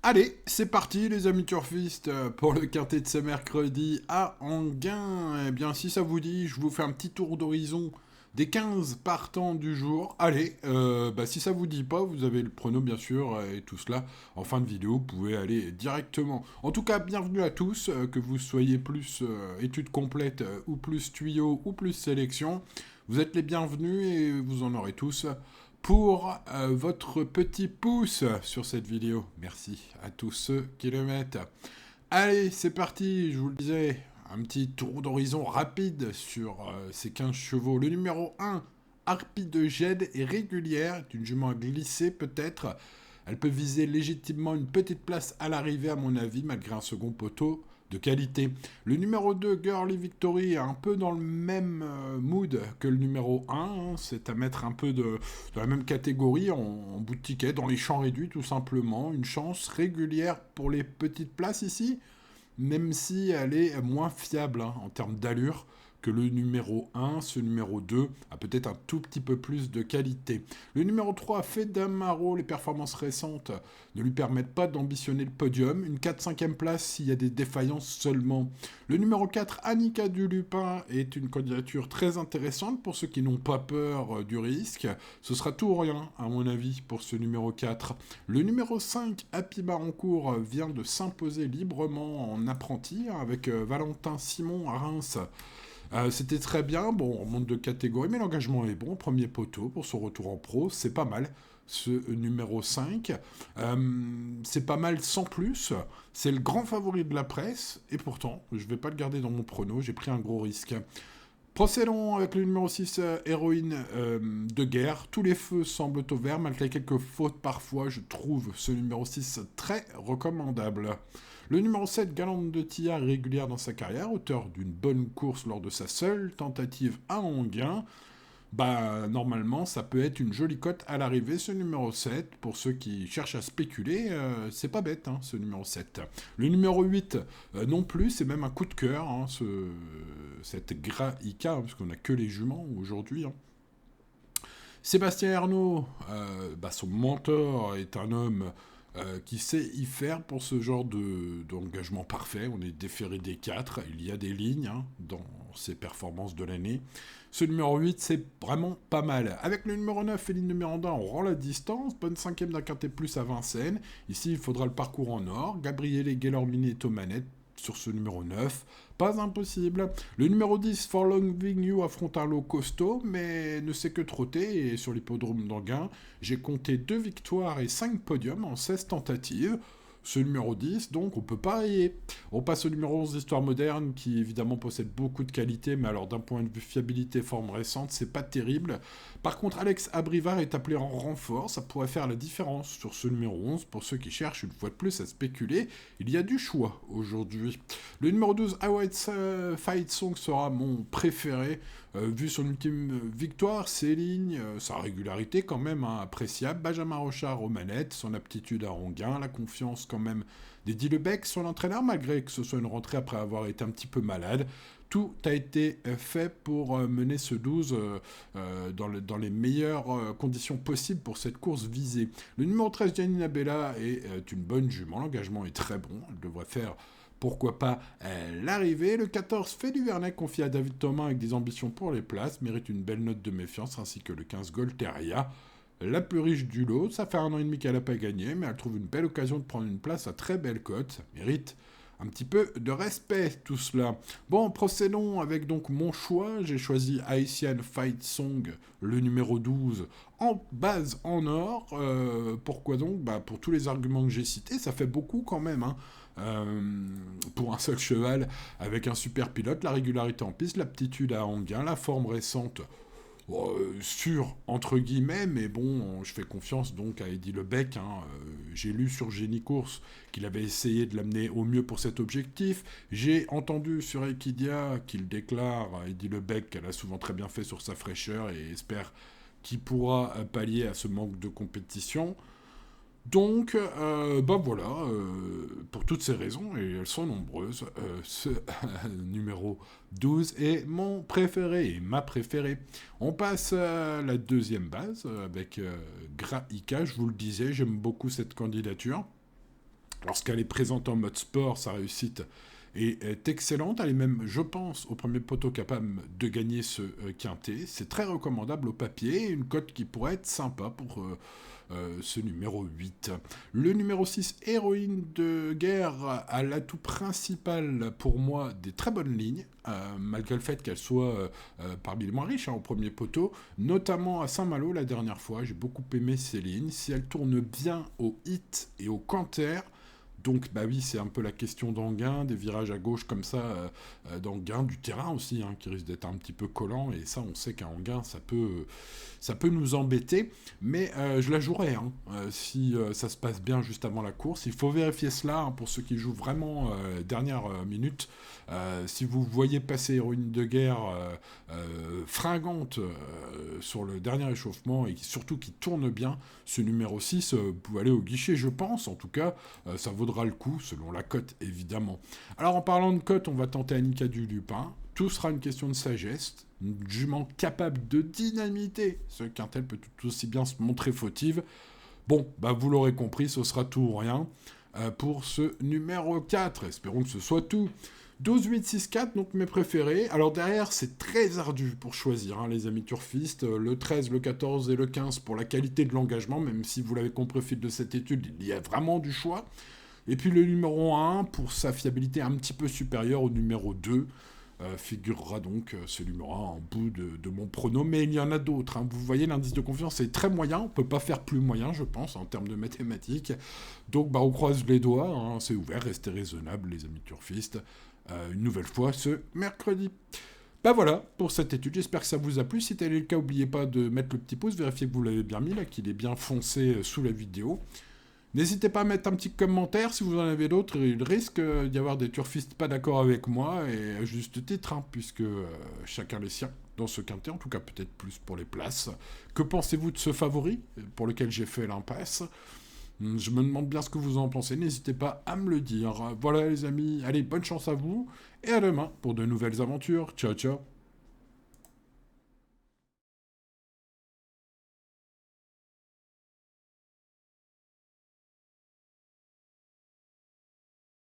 Allez, c'est parti les amis turfistes pour le quintet de ce mercredi à Enghien. Eh bien, si ça vous dit, je vous fais un petit tour d'horizon des 15 partants du jour. Allez, si ça vous dit pas, vous avez le prono bien sûr et tout cela en fin de vidéo. Vous pouvez aller directement. En tout cas, bienvenue à tous, que vous soyez plus études complètes ou plus tuyaux ou plus sélection. Vous êtes les bienvenus et vous en aurez tous pour votre petit pouce sur cette vidéo. Merci à tous ceux qui le mettent. Allez, c'est parti, je vous le disais, un petit tour d'horizon rapide sur ces 15 chevaux. Le numéro 1, Harpie de Gède, est régulière, est une jument à glisser peut-être. Elle peut viser légitimement une petite place à l'arrivée à mon avis, malgré un second poteau de qualité. Le numéro 2, Girly Victory, est un peu dans le même mood que le numéro 1. Hein. C'est à mettre un peu dans la même catégorie, en bout de ticket, dans les champs réduits tout simplement. Une chance régulière pour les petites places ici, même si elle est moins fiable en termes d'allure que le numéro 1, ce numéro 2 a peut-être un tout petit peu plus de qualité. Le numéro 3, Fedamaro, les performances récentes ne lui permettent pas d'ambitionner le podium. Une 4-5e place s'il y a des défaillances seulement. Le numéro 4, Annika Dulupin, est une candidature très intéressante pour ceux qui n'ont pas peur du risque. Ce sera tout ou rien, à mon avis, pour ce numéro 4. Le numéro 5, Happy Barancourt, vient de s'imposer librement en apprenti avec Valentin Simon à Reims. C'était très bien, bon, on monte de catégorie, mais l'engagement est bon. Premier poteau pour son retour en pro, c'est pas mal. Ce numéro 5, c'est pas mal sans plus. C'est le grand favori de la presse, et pourtant, je vais pas le garder dans mon prono, j'ai pris un gros risque. Procédons avec le numéro 6, héroïne de guerre. Tous les feux semblent au vert, malgré quelques fautes parfois. Je trouve ce numéro 6 très recommandable. Le numéro 7, Galante de Tillard, régulière dans sa carrière, auteur d'une bonne course lors de sa seule tentative à Enghien. Normalement, ça peut être une jolie cote à l'arrivée, ce numéro 7. Pour ceux qui cherchent à spéculer, c'est pas bête, ce numéro 7. Le numéro 8, non plus, c'est même un coup de cœur, cette Graïka, parce qu'on n'a que les juments aujourd'hui. Sébastien Ernaud, son mentor, est un homme qui sait y faire pour ce genre d'engagement parfait. On est déféré des 4, il y a des lignes dans ses performances de l'année. Ce numéro 8, c'est vraiment pas mal. Avec le numéro 9, Féline de Miranda, on rend la distance. Bonne 5e d'un quintet plus à Vincennes. Ici, il faudra le parcours en or. Gabriele Guelormini est aux manettes sur ce numéro 9. Pas impossible. Le numéro 10, For Loving You, affronte un lot costaud, mais ne sait que trotter. Et sur l'hippodrome d'Anguin, j'ai compté 2 victoires et 5 podiums en 16 tentatives. Ce numéro 10, donc on peut pas rayer. On passe au numéro 11 d'Histoire moderne, qui évidemment possède beaucoup de qualités, mais alors d'un point de vue fiabilité, forme récente, c'est pas terrible. Par contre, Alex Abrivard est appelé en renfort, ça pourrait faire la différence sur ce numéro 11, pour ceux qui cherchent une fois de plus à spéculer. Il y a du choix aujourd'hui. Le numéro 12, White Fight Song, sera mon préféré. Vu son ultime victoire, ses lignes, sa régularité quand même appréciable. Benjamin Rochard aux manettes, son aptitude à Ronguin, la confiance quand même d'Eddie Lebec, son entraîneur, malgré que ce soit une rentrée après avoir été un petit peu malade. Tout a été fait pour mener ce 12 dans les meilleures conditions possibles pour cette course visée. Le numéro 13, Janina Bella, est une bonne jument. L'engagement est très bon. Elle devrait faire, pourquoi pas, l'arrivée. Le 14, fait du Vernet, confié à David Thomas avec des ambitions pour les places, mérite une belle note de méfiance, ainsi que le 15, Golteria. La plus riche du lot, ça fait 1 an et demi qu'elle n'a pas gagné, mais elle trouve une belle occasion de prendre une place à très belle cote. Ça mérite un petit peu de respect, tout cela. Bon, procédons avec donc mon choix. J'ai choisi Haitian Fight Song, le numéro 12, en base en or. Pourquoi donc pour tous les arguments que j'ai cités, ça fait beaucoup quand même, pour un seul cheval, avec un super pilote, la régularité en piste, l'aptitude à Anguin, la forme récente, sûr entre guillemets, mais bon, je fais confiance donc à Eddie Lebec. J'ai lu sur Génie Course qu'il avait essayé de l'amener au mieux pour cet objectif. J'ai entendu sur Equidia qu'il déclare à Eddie Lebec qu'elle a souvent très bien fait sur sa fraîcheur et espère qu'il pourra pallier à ce manque de compétition. Donc, voilà, pour toutes ces raisons, et elles sont nombreuses, ce numéro 12 est mon préféré, et ma préférée. On passe à la deuxième base, avec Graïka, je vous le disais, j'aime beaucoup cette candidature. Lorsqu'elle est présente en mode sport, sa réussite est excellente. Elle est même, je pense, au premier poteau capable de gagner ce quintet. C'est très recommandable au papier. Une cote qui pourrait être sympa pour ce numéro 8. Le numéro 6, Héroïne de guerre, a l'atout principal pour moi des très bonnes lignes, malgré le fait qu'elle soit parmi les moins riches au premier poteau, notamment à Saint-Malo la dernière fois. J'ai beaucoup aimé ces lignes. Si elle tourne bien au hit et au canter, donc, bah oui, c'est un peu la question d'Anguin, des virages à gauche comme ça, d'Anguin, du terrain aussi, qui risque d'être un petit peu collant, et ça, on sait qu'à Anguin, ça peut nous embêter, mais je la jouerai, si ça se passe bien juste avant la course. Il faut vérifier cela, pour ceux qui jouent vraiment dernière minute. Si vous voyez passer Héroïne de guerre fringante sur le dernier échauffement, et surtout qui tourne bien, ce numéro 6, vous pouvez aller au guichet, je pense, en tout cas, ça vaudra le coup, selon la cote, évidemment. Alors, en parlant de cote, on va tenter Annika du Lupin. Tout sera une question de sagesse. Une jument capable de dynamiter ce quintet peut tout aussi bien se montrer fautive. Bon, bah vous l'aurez compris, ce sera tout ou rien pour ce numéro 4. Espérons que ce soit tout. 12, 8, 6, 4, donc mes préférés. Alors derrière, c'est très ardu pour choisir, les amis turfistes. Le 13, le 14 et le 15 pour la qualité de l'engagement, même si vous l'avez compris au fil de cette étude, il y a vraiment du choix. Et puis le numéro 1, pour sa fiabilité un petit peu supérieure au numéro 2, figurera donc ce numéro 1 en bout de mon prono. Mais il y en a d'autres. Vous voyez, l'indice de confiance est très moyen. On ne peut pas faire plus moyen, je pense, en termes de mathématiques. Donc on croise les doigts. C'est ouvert, restez raisonnables, les amis turfistes. Une nouvelle fois ce mercredi. Voilà pour cette étude, j'espère que ça vous a plu. Si tel est le cas, n'oubliez pas de mettre le petit pouce, vérifiez que vous l'avez bien mis, là, qu'il est bien foncé sous la vidéo. N'hésitez pas à mettre un petit commentaire si vous en avez d'autres. Il risque d'y avoir des turfistes pas d'accord avec moi, et à juste titre, puisque chacun les siens dans ce quintet, en tout cas peut-être plus pour les places. Que pensez-vous de ce favori, pour lequel j'ai fait l'impasse ? Je me demande bien ce que vous en pensez, n'hésitez pas à me le dire. Voilà les amis, allez, bonne chance à vous, et à demain pour de nouvelles aventures. Ciao, ciao.